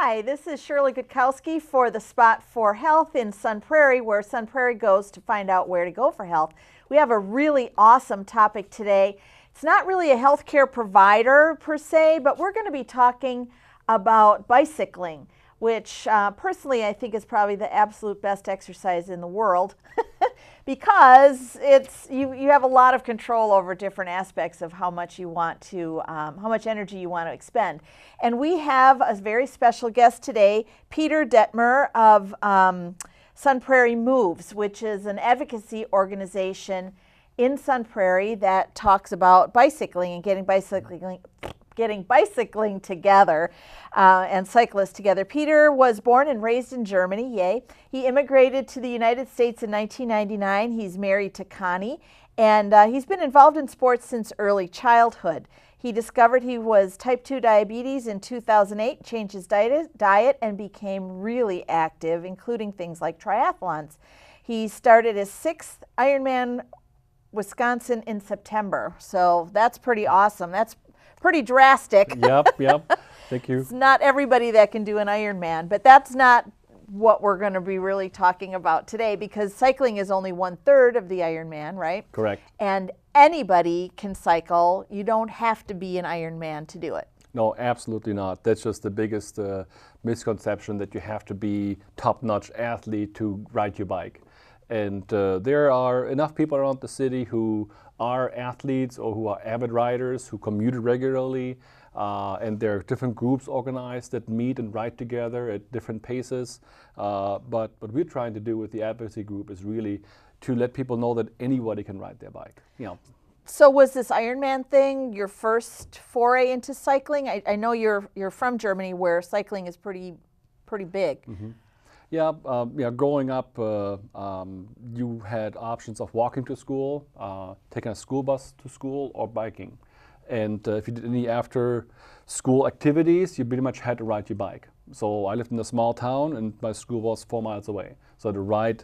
Hi, this is Shirley Gutkowski for the Spot for Health in Sun Prairie, where Sun Prairie goes to find out where to go for health. We have a really awesome topic today. It's not really a healthcare provider per se, but we're going to be talking about bicycling, which personally I think is probably the absolute best exercise in the world because you have a lot of control over different aspects of how much you want to, how much energy you want to expend. And we have a very special guest today, Peter Dettmer of Sun Prairie Moves, which is an advocacy organization in Sun Prairie that talks about bicycling and getting bicycling together and cyclists together. Peter was born and raised in Germany, yay. He immigrated to the United States in 1999. He's married to Connie, and he's been involved in sports since early childhood. He discovered he was type 2 diabetes in 2008, changed his diet, and became really active, including things like triathlons. He started his 6th Ironman Wisconsin in September, so that's pretty awesome. That's pretty drastic. Yep. Thank you. It's not everybody that can do an Ironman, but that's not what we're going to be really talking about today, because cycling is only 1/3 of the Ironman, right? Correct. And anybody can cycle. You don't have to be an Ironman to do it. No, absolutely not. That's just the biggest misconception, that you have to be top-notch athlete to ride your bike. And there are enough people around the city who are athletes or who are avid riders who commute regularly, and there are different groups organized that meet and ride together at different paces. But what we're trying to do with the advocacy group is really to let people know that anybody can ride their bike. So was this Ironman thing your first foray into cycling? I know you're from Germany, where cycling is pretty big. Mm-hmm. Yeah, growing up, you had options of walking to school, taking a school bus to school, or biking. And if you did any after-school activities, you pretty much had to ride your bike. So I lived in a small town, and my school was 4 miles away. So I had to ride,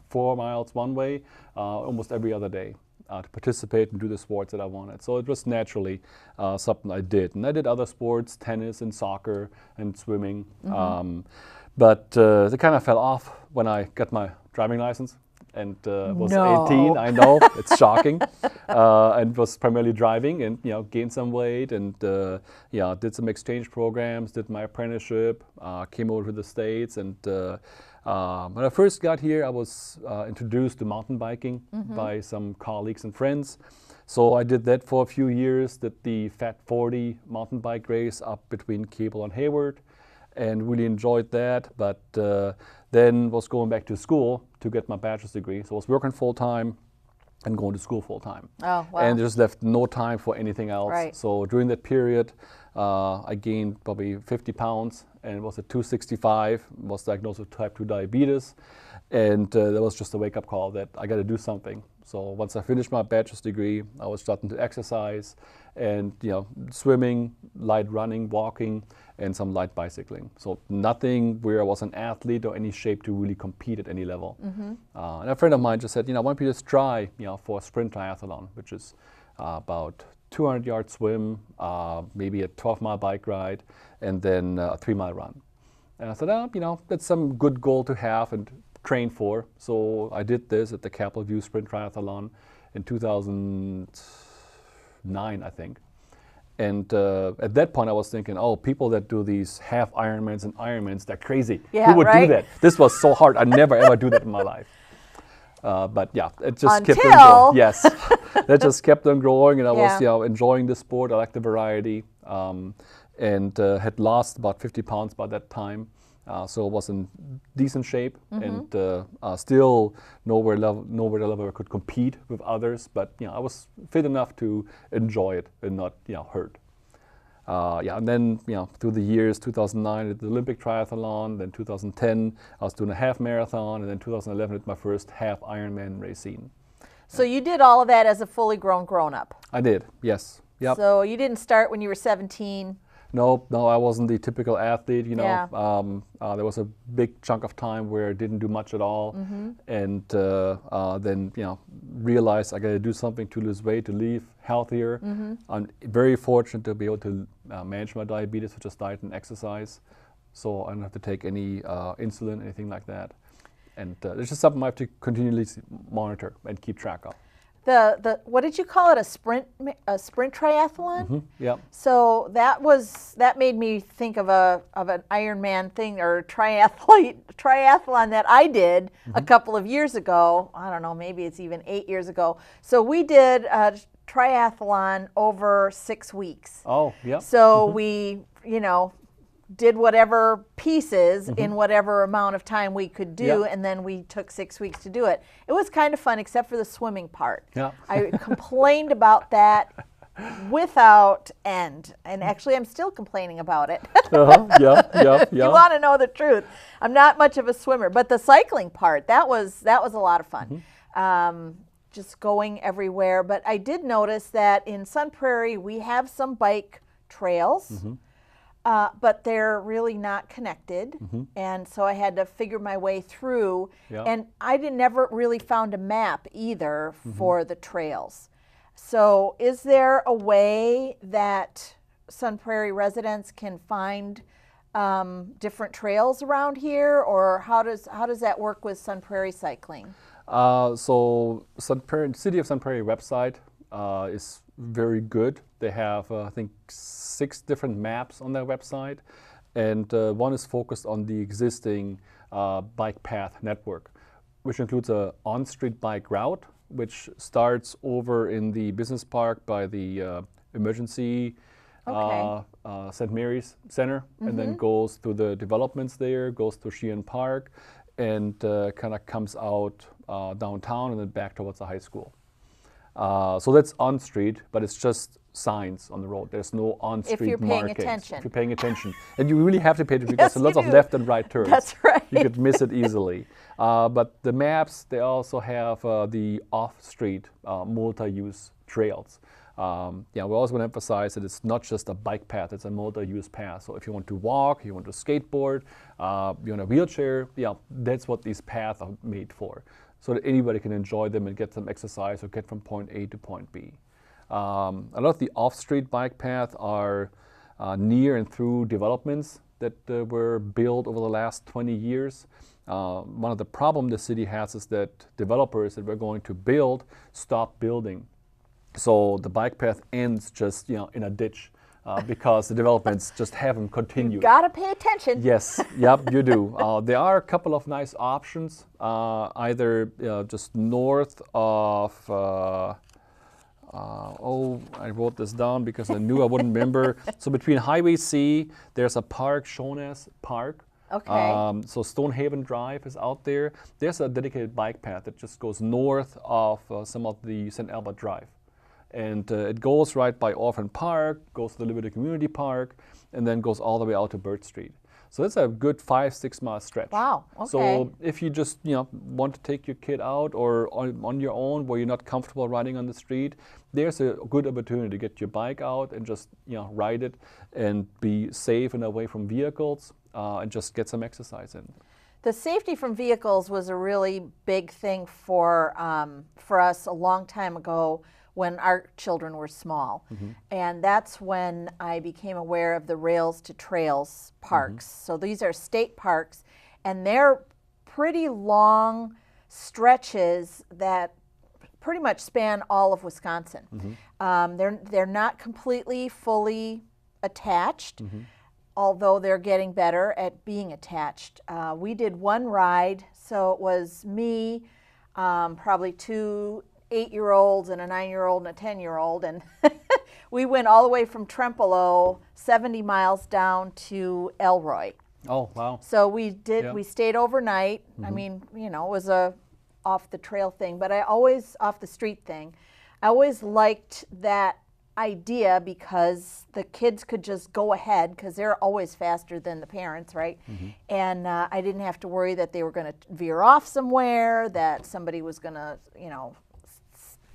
4 miles one way almost every other day to participate and do the sports that I wanted. So it was naturally something I did. And I did other sports, tennis and soccer and swimming. But they kind of fell off when I got my driving license and was 18. I know, it's shocking. And was primarily driving and, gained some weight and, did some exchange programs, did my apprenticeship, came over to the States. And when I first got here, I was introduced to mountain biking by some colleagues and friends. So I did that for a few years, did the Fat 40 mountain bike race up between Cable and Hayward, and really enjoyed that, but then was going back to school to get my bachelor's degree. So I was working full-time and going to school full-time. Oh, wow. And just left no time for anything else. Right. So during that period, I gained probably 50 pounds and was at 265, was diagnosed with type 2 diabetes. And that was just a wake-up call that I got to do something. So once I finished my bachelor's degree, I was starting to exercise and, swimming, light running, walking, and some light bicycling. So nothing where I was an athlete or any shape to really compete at any level. And a friend of mine just said, why don't you just try, for a sprint triathlon, which is about 200-yard swim, maybe a 12-mile bike ride, and then a 3-mile run. And I said, that's some good goal to have and train for. So I did this at the Capitol View Sprint Triathlon in 2009, I think. And at that point I was thinking, people that do these half Ironmans and Ironmans, they're crazy. Yeah, who would right? do that? This was so hard. I'd never ever do that in my life. But yeah, it just kept on Until- growing. Yes, that just kept on growing, and I was Yeah. enjoying the sport. I liked the variety, and had lost about 50 pounds by that time. So I was in decent shape and still nowhere the level where I could compete with others. But I was fit enough to enjoy it and not hurt. And then through the years, 2009 I did the Olympic triathlon, then 2010 I was doing a half marathon, and then 2011 I did my first half Ironman racing. So you did all of that as a fully grown-up. I did, yes. Yep. So you didn't start when you were 17. No, I wasn't the typical athlete, Yeah. There was a big chunk of time where I didn't do much at all, and then realized I got to do something to lose weight, to live healthier. I'm very fortunate to be able to manage my diabetes with just diet and exercise. so I don't have to take any insulin, anything like that. And it's just something I have to continually monitor and keep track of. The what did you call it? A sprint triathlon? Mm-hmm. Yeah. So that made me think of an Ironman thing or triathlon that I did a couple of years ago. I don't know, maybe it's even 8 years ago. So we did a triathlon over 6 weeks. Oh, yeah. So we, did whatever pieces in whatever amount of time we could do, and then we took 6 weeks to do it. It was kind of fun, except for the swimming part. Yeah. I complained about that without end, and actually I'm still complaining about it. Yeah. You want to know the truth. I'm not much of a swimmer, but the cycling part, that was a lot of fun. Just going everywhere. But I did notice that in Sun Prairie we have some bike trails. But they're really not connected, and so I had to figure my way through. And I never really found a map either for the trails. So is there a way that Sun Prairie residents can find different trails around here, or how does that work with Sun Prairie cycling? So City of Sun Prairie website is very good. They have, I think, 6 different maps on their website, and one is focused on the existing bike path network, which includes a on-street bike route, which starts over in the business park by the emergency St. Mary's Center, and then goes through the developments there, goes to Sheehan Park, and kind of comes out downtown and then back towards the high school. So that's on street, but it's just signs on the road. There's no on-street markings. If you're paying attention. If you're paying attention. And you really have to pay attention because Yes, there's lots you of do. left and right turns. That's right. You could miss it easily. But the maps, they also have the off-street multi-use trails. We also want to emphasize that it's not just a bike path, it's a multi-use path. So if you want to walk, you want to skateboard, you're in a wheelchair, that's what these paths are made for, so that anybody can enjoy them and get some exercise or get from point A to point B. A lot of the off-street bike paths are near and through developments that were built over the last 20 years. One of the problems the city has is that developers that we're going to build stop building. So the bike path ends just in a ditch because the developments just haven't continued. You've got to pay attention. Yes, yep, you do. There are a couple of nice options, either just north of, I wrote this down because I knew I wouldn't remember. So between Highway C, there's a park shown as Park. Okay. So Stonehaven Drive is out there. There's a dedicated bike path that just goes north of some of the St. Albert Drive. And it goes right by Orphan Park, goes to the Liberty Community Park, and then goes all the way out to Bird Street. So that's a good 5-6 mile stretch. Wow, okay. So if you just want to take your kid out or on your own where you're not comfortable riding on the street, there's a good opportunity to get your bike out and just ride it and be safe and away from vehicles and just get some exercise in. The safety from vehicles was a really big thing for us a long time ago when our children were small. And that's when I became aware of the Rails to Trails parks. So these are state parks, and they're pretty long stretches that pretty much span all of Wisconsin. They're not completely fully attached, although they're getting better at being attached. We did one ride, so it was me, probably 2 8-year-olds and a 9-year-old and a 10-year-old, and we went all the way from Trempealeau, 70 miles down to Elroy. Oh, wow. So we stayed overnight. I mean, it was a off the trail thing, but off the street thing. I always liked that idea because the kids could just go ahead because they're always faster than the parents, right? And I didn't have to worry that they were going to veer off somewhere, that somebody was going to,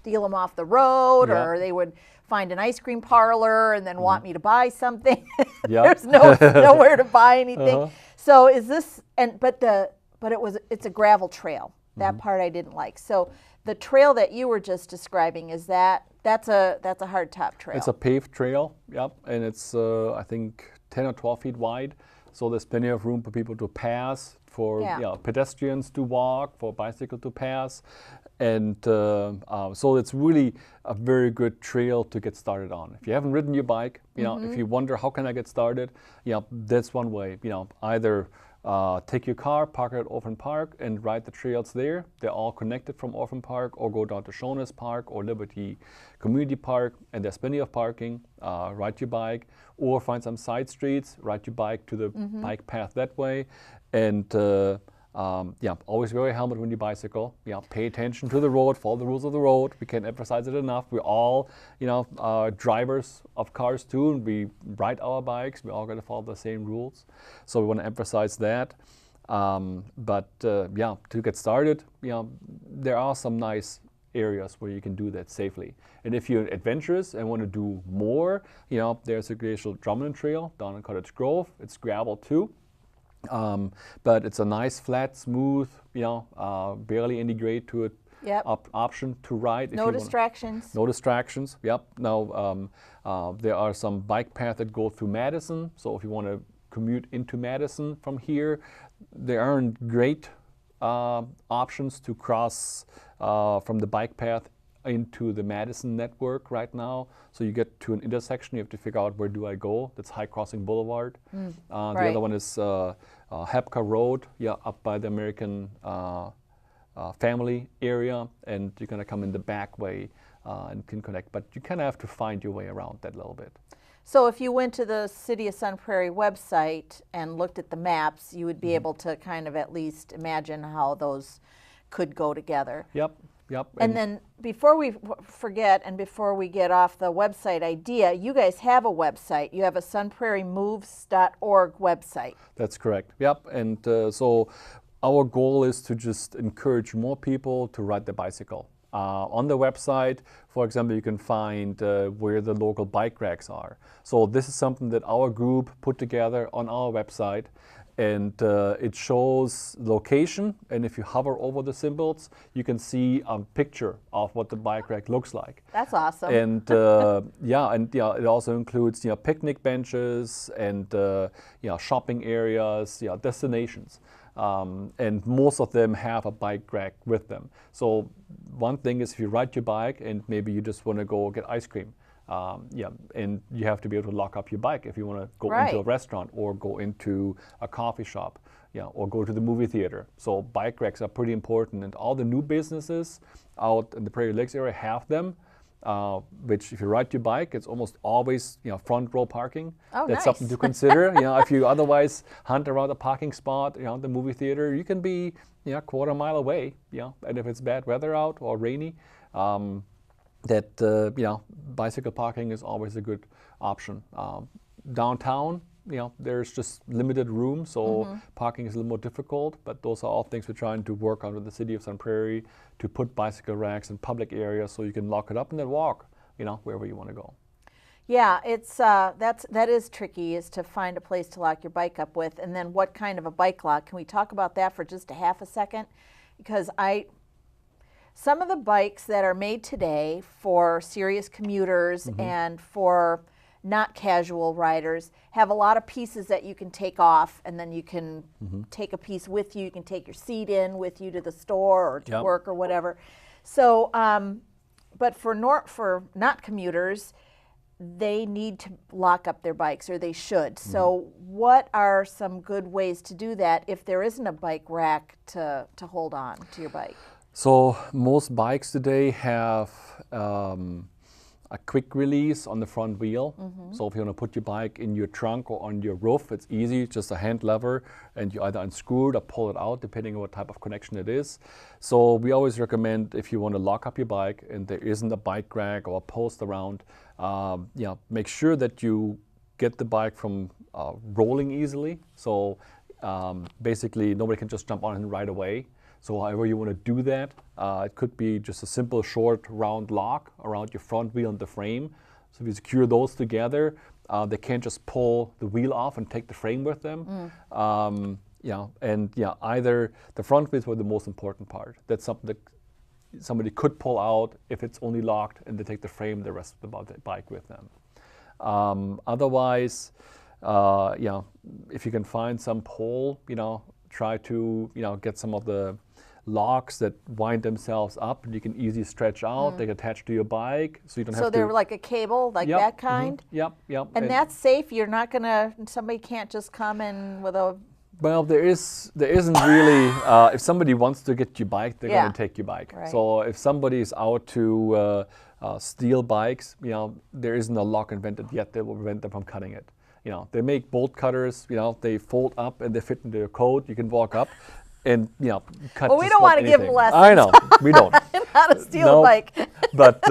steal them off the road, or they would find an ice cream parlor and then want me to buy something. There's nowhere to buy anything. So is this it's a gravel trail. That part I didn't like. So the trail that you were just describing, that's a hardtop trail. It's a paved trail, and it's I think 10 or 12 feet wide. so there's plenty of room for people to pass, for pedestrians to walk, for bicycle to pass, and so it's really a very good trail to get started on. If you haven't ridden your bike, if you wonder how can I get started, that's one way. Either take your car, park it at Orphan Park, and ride the trails there. They're all connected from Orphan Park, or go down to Shonas Park or Liberty Community Park, and there's plenty of parking. Ride your bike, or find some side streets, ride your bike to the bike path that way. And always wear a helmet when you bicycle. Pay attention to the road, follow the rules of the road. We can't emphasize it enough. We're all, drivers of cars too, and we ride our bikes. We all got to follow the same rules. So we want to emphasize that. To get started, there are some nice areas where you can do that safely. And if you're adventurous and want to do more, there's a glacial Drummond Trail down in Cottage Grove. It's gravel too. But it's a nice, flat, smooth, barely any grade to it option to ride. No distractions. No distractions, yep. Now, there are some bike paths that go through Madison, so if you want to commute into Madison from here, there aren't great options to cross from the bike path into the Madison network right now. So you get to an intersection, you have to figure out where do I go. That's High Crossing Boulevard. The other one is Hepka Road, up by the American Family area, and you're gonna come in the back way and can connect. But you kind of have to find your way around that a little bit. So if you went to the City of Sun Prairie website and looked at the maps, you would be able to kind of at least imagine how those could go together. Yep. And then before we forget and before we get off the website idea, you guys have a website. You have a sunprairiemoves.org website. That's correct. Yep. And so our goal is to just encourage more people to ride the bicycle. On the website, for example, you can find where the local bike racks are. So this is something that our group put together on our website. And it shows location, and if you hover over the symbols, you can see a picture of what the bike rack looks like. That's awesome. And it also includes picnic benches and shopping areas, destinations, and most of them have a bike rack with them. So one thing is if you ride your bike and maybe you just want to go get ice cream. And you have to be able to lock up your bike if you want to go into a restaurant or go into a coffee shop, or go to the movie theater. So bike racks are pretty important, and all the new businesses out in the Prairie Lakes area have them. Which, if you ride your bike, it's almost always front row parking. Oh, That's nice. something to consider. If you otherwise hunt around a parking spot, the movie theater, you can be quarter mile away. And if it's bad weather out or rainy. Bicycle parking is always a good option. Downtown, there's just limited room, so parking is a little more difficult, but those are all things we're trying to work on with the City of Sun Prairie to put bicycle racks in public areas so you can lock it up and then walk, wherever you want to go. Yeah, it's that is tricky, is to find a place to lock your bike up with, and then what kind of a bike lock. Can we talk about that for just a half a second? Because some of the bikes that are made today for serious commuters and for not casual riders have a lot of pieces that you can take off, and then you can take a piece with you. You can take your seat in with you to the store or to work or whatever. So, but for not commuters, they need to lock up their bikes, or they should. So what are some good ways to do that if there isn't a bike rack to hold on to your bike? So most bikes today have a quick release on the front wheel. So if you want to put your bike in your trunk or on your roof, it's easy, just a hand lever, and you either unscrew it or pull it out depending on what type of connection it is. So we always recommend, if you want to lock up your bike and there isn't a bike rack or a post around, make sure that you get the bike from rolling easily. So basically nobody can just jump on it right away. So however you want to do that, it could be just a simple short round lock around your front wheel and the frame. So if you secure those together, they can't just pull the wheel off and take the frame with them. Either the front wheels were the most important part. That's something that somebody could pull out if it's only locked, and they take the frame, the rest of the bike with them. Otherwise, you know, if you can find some pole, you know, try to, you know, get some of the locks that wind themselves up and you can easily stretch out. They can attach to your bike, so you don't have to. So they're like a cable, like that kind? Yep, yep. And that's safe? You're not going to, somebody can't just come in with a... Well, there isn't really, if somebody wants to get your bike, they're going to take your bike. Right. So if somebody is out to steal bikes, you know, there isn't a lock invented yet that will prevent them from cutting it. You know, they make bolt cutters, you know, they fold up and they fit into your coat. You can walk up and, you know, cut. Well, we don't want to give lessons. I know, we don't. How to steal a bike. But,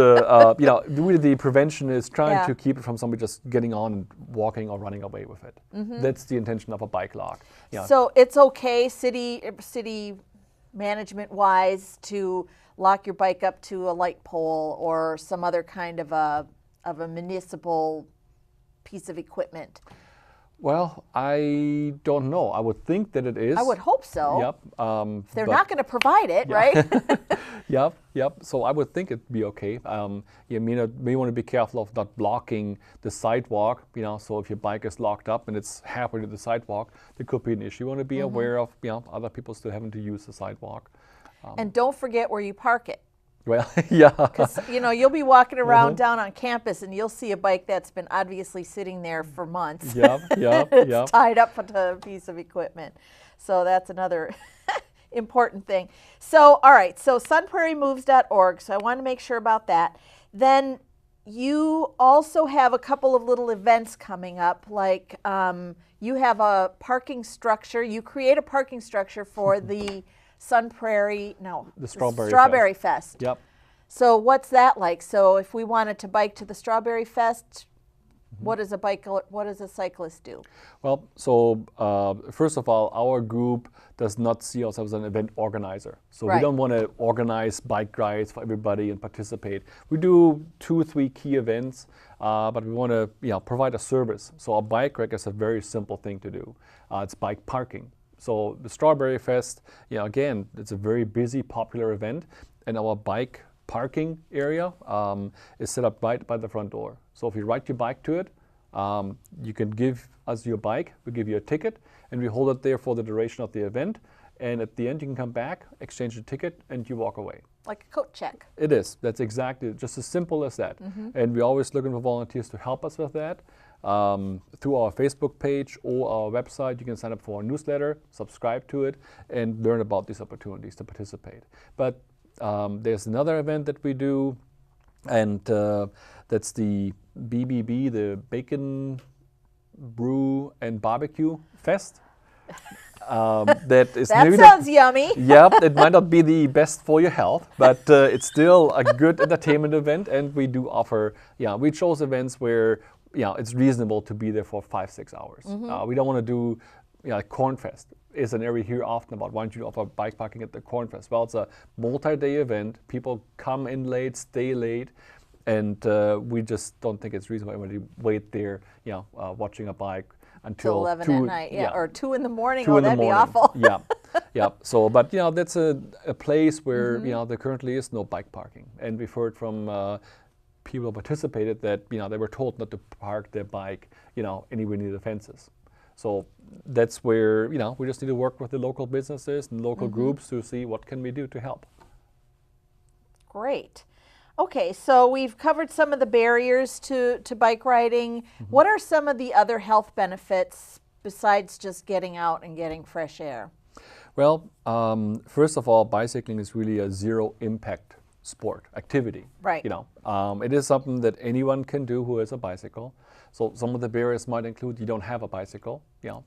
you know, really the prevention is trying to keep it from somebody just getting on and walking or running away with it. That's the intention of a bike lock. Yeah. So it's okay, city management-wise, to lock your bike up to a light pole or some other kind of a municipal piece of equipment? Well, I don't know. I would think that it is. I would hope so. Yep. If they're not going to provide it, right? Yep, yep. So I would think it'd be okay. You may want to be careful of not blocking the sidewalk. You know, so if your bike is locked up and it's halfway to the sidewalk, there could be an issue. You want to be aware of, you know, other people still having to use the sidewalk. And don't forget where you park it. Well, yeah. Because, you know, you'll be walking around down on campus and you'll see a bike that's been obviously sitting there for months. Yep, yep, It's tied up to a piece of equipment. So that's another important thing. So, all right, so sunprairiemoves.org. So I want to make sure about that. Then you also have a couple of little events coming up, like you have a parking structure. You create a parking structure for the Sun Prairie, the Strawberry Fest. Yep. So what's that like? So if we wanted to bike to the Strawberry Fest, what does a cyclist do? Well, so first of all, our group does not see ourselves as an event organizer. So we don't want to organize bike rides for everybody and participate. We do 2 or 3 key events, but we want to, you know, provide a service. So a bike rack is a very simple thing to do. It's bike parking. So the Strawberry Fest, you know, again, it's a very busy, popular event, and our bike parking area is set up right by the front door. So if you ride your bike to it, you can give us your bike, we give you a ticket, and we hold it there for the duration of the event. And at the end, you can come back, exchange the ticket, and you walk away. Like a coat check. It is. That's exactly just as simple as that. And we're always looking for volunteers to help us with that. Through our Facebook page or our website, you can sign up for our newsletter, subscribe to it, and learn about these opportunities to participate. But there's another event that we do, and that's the BBB, the Bacon Brew and Barbecue Fest. That sounds yummy. Yep, it might not be the best for your health, but it's still a good entertainment event, and we do offer, we chose events where it's reasonable to be there for 5-6 hours. We don't want to do like Cornfest. Is an area here often about why don't you offer bike parking at the Cornfest? Well, it's a multi-day event. People come in late, stay late, and we just don't think it's reasonable to wait there, watching a bike until 11 2 at night, or 2 in the morning. 2 Oh, in the that'd be morning. awful. Yeah. So, but that's a place where there currently is no bike parking, and we've heard from people who participated that they were told not to park their bike anywhere near the fences. So that's where we just need to work with the local businesses and local groups to see what can we do to help. Great. Okay, so we've covered some of the barriers to bike riding. What are some of the other health benefits besides just getting out and getting fresh air? Well, first of all, bicycling is really a zero impact sport activity. Right. It is something that anyone can do who has a bicycle. So some of the barriers might include you don't have a bicycle.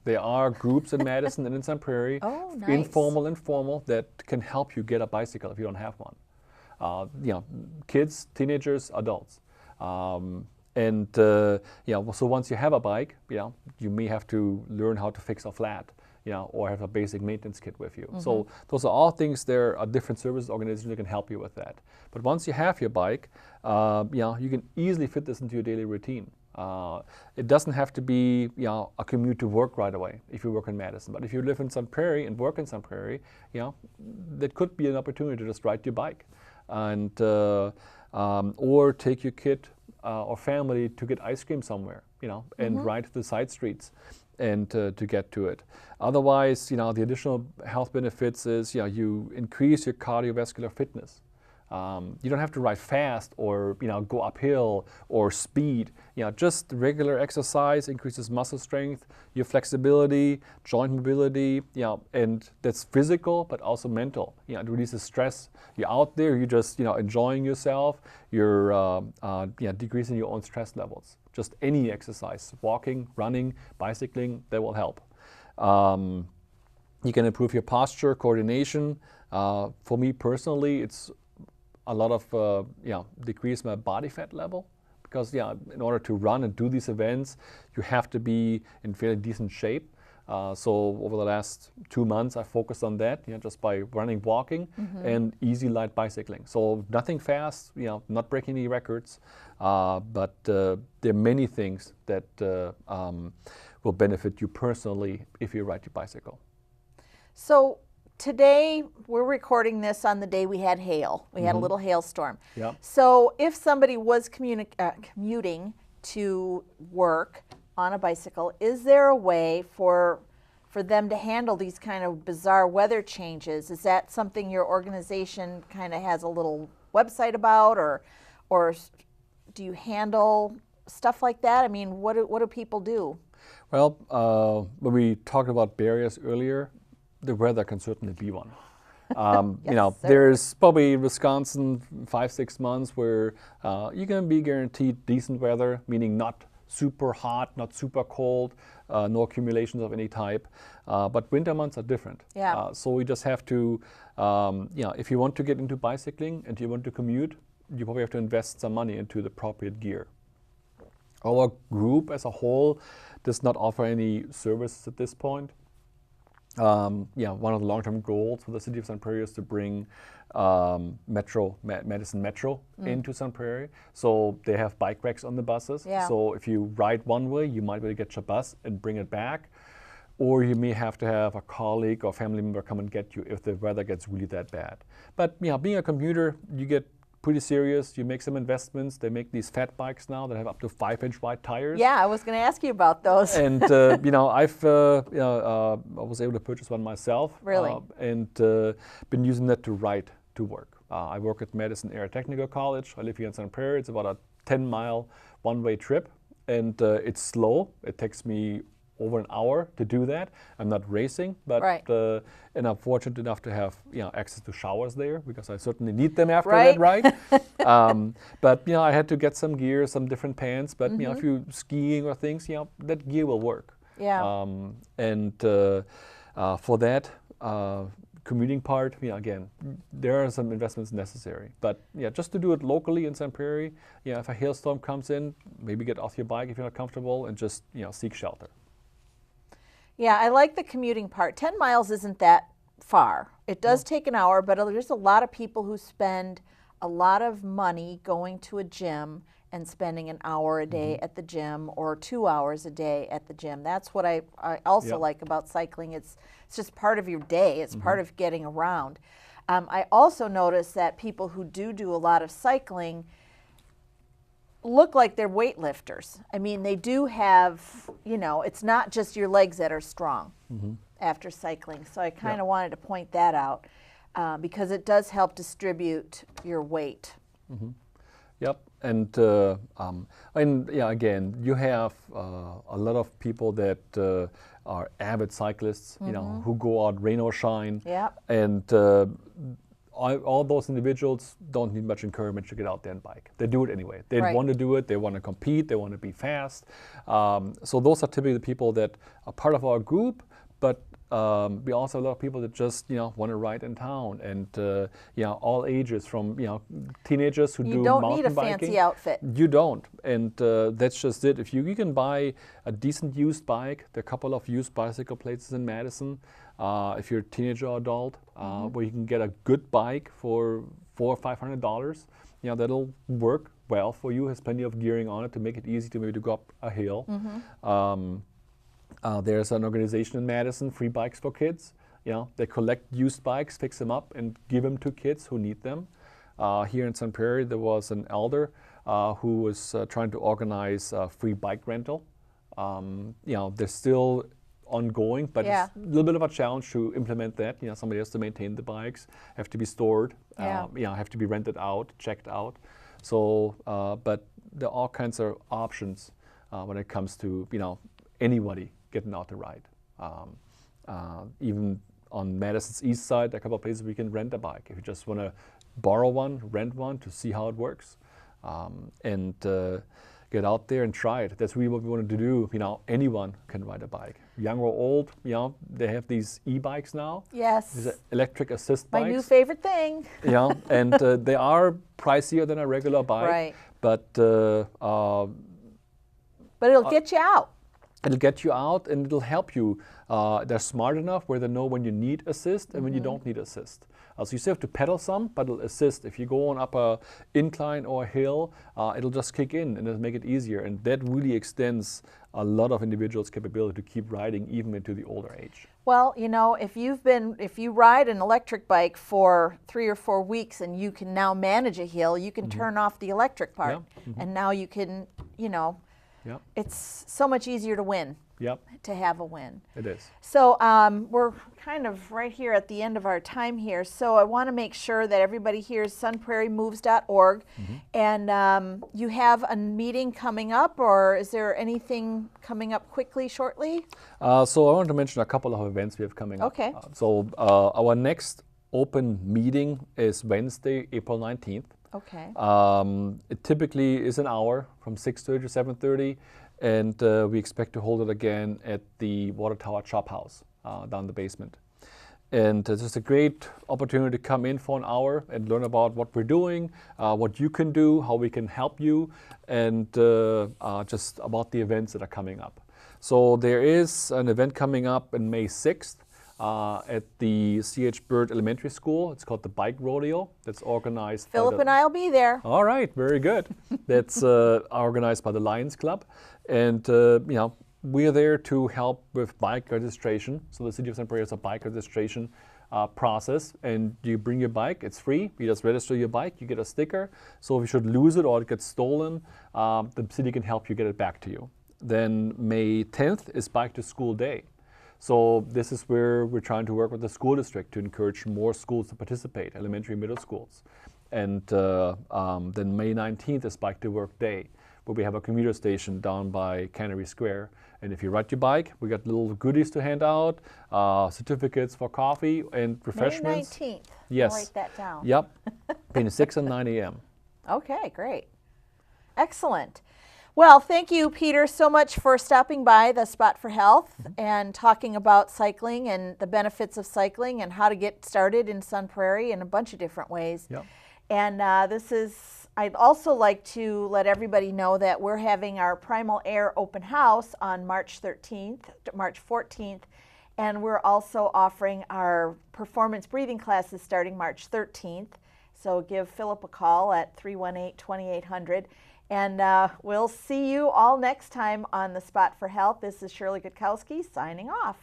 There are groups in Madison and in Sun Prairie, nice. informal and formal, that can help you get a bicycle if you don't have one. Kids, teenagers, adults. So once you have a bike, you may have to learn how to fix a flat, or have a basic maintenance kit with you. So those are all things. There are different service organizations that can help you with that. But once you have your bike, you can easily fit this into your daily routine. It doesn't have to be a commute to work right away if you work in Madison. But if you live in Sun Prairie and work in Sun Prairie, that could be an opportunity to just ride your bike, and or take your kid or family to get ice cream somewhere, and ride the side streets and to get to it. Otherwise, the additional health benefits is, you increase your cardiovascular fitness. You don't have to ride fast or go uphill or speed. Just regular exercise increases muscle strength, your flexibility, joint mobility. And that's physical but also mental. It releases stress. You're out there, you're just enjoying yourself. You're decreasing your own stress levels. Just any exercise, walking, running, bicycling, that will help. You can improve your posture, coordination. For me personally, it's a lot of decrease my body fat level, because in order to run and do these events, you have to be in fairly decent shape. So over the last 2 months, I focused on that, just by running, walking, and easy light bicycling. So nothing fast, not breaking any records, but there are many things that will benefit you personally if you ride your bicycle. So today, we're recording this on the day we had hail. We had a little hailstorm. Yep. So if somebody was commuting to work on a bicycle, is there a way for them to handle these kind of bizarre weather changes? Is that something your organization kind of has a little website about, or do you handle stuff like that? I mean, what do people do? Well, when we talked about barriers earlier, the weather can certainly be one. Yes, there's probably in Wisconsin 5-6 months where you're going to be guaranteed decent weather, meaning not super hot, not super cold, no accumulations of any type. But winter months are different. Yeah. So we just have to, if you want to get into bicycling and you want to commute, you probably have to invest some money into the appropriate gear. Our group as a whole does not offer any services at this point. One of the long-term goals for the city of Sun Prairie is to bring Madison Metro into Sun Prairie. So they have bike racks on the buses. Yeah. So if you ride one way, you might be able to get your bus and bring it back. Or you may have to have a colleague or family member come and get you if the weather gets really that bad. But being a commuter, you get pretty serious. You make some investments. They make these fat bikes now that have up to 5-inch wide tires. Yeah, I was going to ask you about those. And I was able to purchase one myself. Really? And been using that to ride to work. I work at Madison Area Technical College. I live here in Sun Prairie. It's about a 10-mile one-way trip, and it's slow. It takes me over an hour to do that. I'm not racing, but Right. And I'm fortunate enough to have access to showers there, because I certainly need them after Right. that ride. But I had to get some gear, some different pants. But if you're skiing or things, that gear will work. Yeah. For that commuting part, again, there are some investments necessary. But just to do it locally in Sun Prairie, if a hailstorm comes in, maybe get off your bike if you're not comfortable, and just seek shelter. Yeah, I like the commuting part. 10 miles isn't that far. It does take an hour, but there's a lot of people who spend a lot of money going to a gym and spending an hour a day at the gym, or 2 hours a day at the gym. That's what I also like about cycling. It's just part of your day. It's part of getting around. I also notice that people who do a lot of cycling look like they're weightlifters. I mean, they do have, it's not just your legs that are strong after cycling. So I kind of wanted to point that out because it does help distribute your weight. Yep, and again, you have a lot of people that are avid cyclists, who go out rain or shine. Yep. And all those individuals don't need much encouragement to get out there and bike. They do it anyway. They Right. want to do it. They want to compete. They want to be fast. So those are typically the people that are part of our group. But we also have a lot of people that just want to ride in town, and all ages, from teenagers who do You don't mountain need a biking. fancy outfit. You don't, and that's just it. If you can buy a decent used bike, there are a couple of used bicycle places in Madison. If you're a teenager or adult, where you can get a good bike for $400 or $500, that'll work well for you. Has plenty of gearing on it to make it easy to maybe to go up a hill. There's an organization in Madison, Free Bikes for Kids. They collect used bikes, fix them up, and give them to kids who need them. Here in Sun Prairie, there was an elder who was trying to organize free bike rental. They're still ongoing, but Yeah. it's a little bit of a challenge to implement that. Somebody has to maintain the bikes, have to be stored, Yeah. have to be rented out, checked out. So, but there are all kinds of options when it comes to anybody getting out to ride. Even on Madison's east side, there are a couple of places where you can rent a bike if you just want to borrow one, rent one to see how it works, and get out there and try it. That's really what we wanted to do. Anyone can ride a bike, young or old. They have these e-bikes now. Yes. These are electric assist My bikes. new favorite thing. And they are pricier than a regular bike. Right. But it'll get you out. it'll get you out and it'll help you. They're smart enough where they know when you need assist and when you don't need assist. So you still have to pedal some, but it'll assist. If you go on up a incline or a hill, it'll just kick in and it'll make it easier. And that really extends a lot of individuals' capability to keep riding even into the older age. Well, if you ride an electric bike for 3 or 4 weeks and you can now manage a hill, you can turn off the electric part, and now you can, Yep. it's so much easier to win. Yep. To have a win. It is. So we're kind of right here at the end of our time here. So I want to make sure that everybody hears sunprairiemoves.org. And you have a meeting coming up, or is there anything coming up quickly, shortly? So I want to mention a couple of events we have coming up. Okay. So our next open meeting is Wednesday, April 19th. Okay. It typically is an hour from 6:30 to 7:30. And we expect to hold it again at the Water Tower Chop House down in the basement. And it's just a great opportunity to come in for an hour and learn about what we're doing, what you can do, how we can help you, and just about the events that are coming up. So there is an event coming up on May 6th at the C.H. Bird Elementary School. It's called the Bike Rodeo. That's organized Philip and I'll be there. All right, very good. That's organized by the Lions Club. And, we are there to help with bike registration. So the City of Sun Prairie has a bike registration process. And you bring your bike, it's free. You just register your bike, you get a sticker. So if you should lose it or it gets stolen, the city can help you get it back to you. Then May 10th is Bike to School Day. So this is where we're trying to work with the school district to encourage more schools to participate, elementary and middle schools. And then May 19th is Bike to Work Day, where we have a commuter station down by Cannery Square. And if you ride your bike, we got little goodies to hand out, certificates for coffee and refreshments. May 19th. Yes. I'll write that down. Yep. Between 6 and 9 a.m. Okay, great. Excellent. Well, thank you, Peter, so much for stopping by the Spot for Health and talking about cycling and the benefits of cycling and how to get started in Sun Prairie in a bunch of different ways. Yep. And I'd also like to let everybody know that we're having our Primal Air open house on March 14th, and we're also offering our performance breathing classes starting March 13th. So give Philip a call at 318-2800. And we'll see you all next time on the Spot for Health. This is Shirley Gutkowski signing off.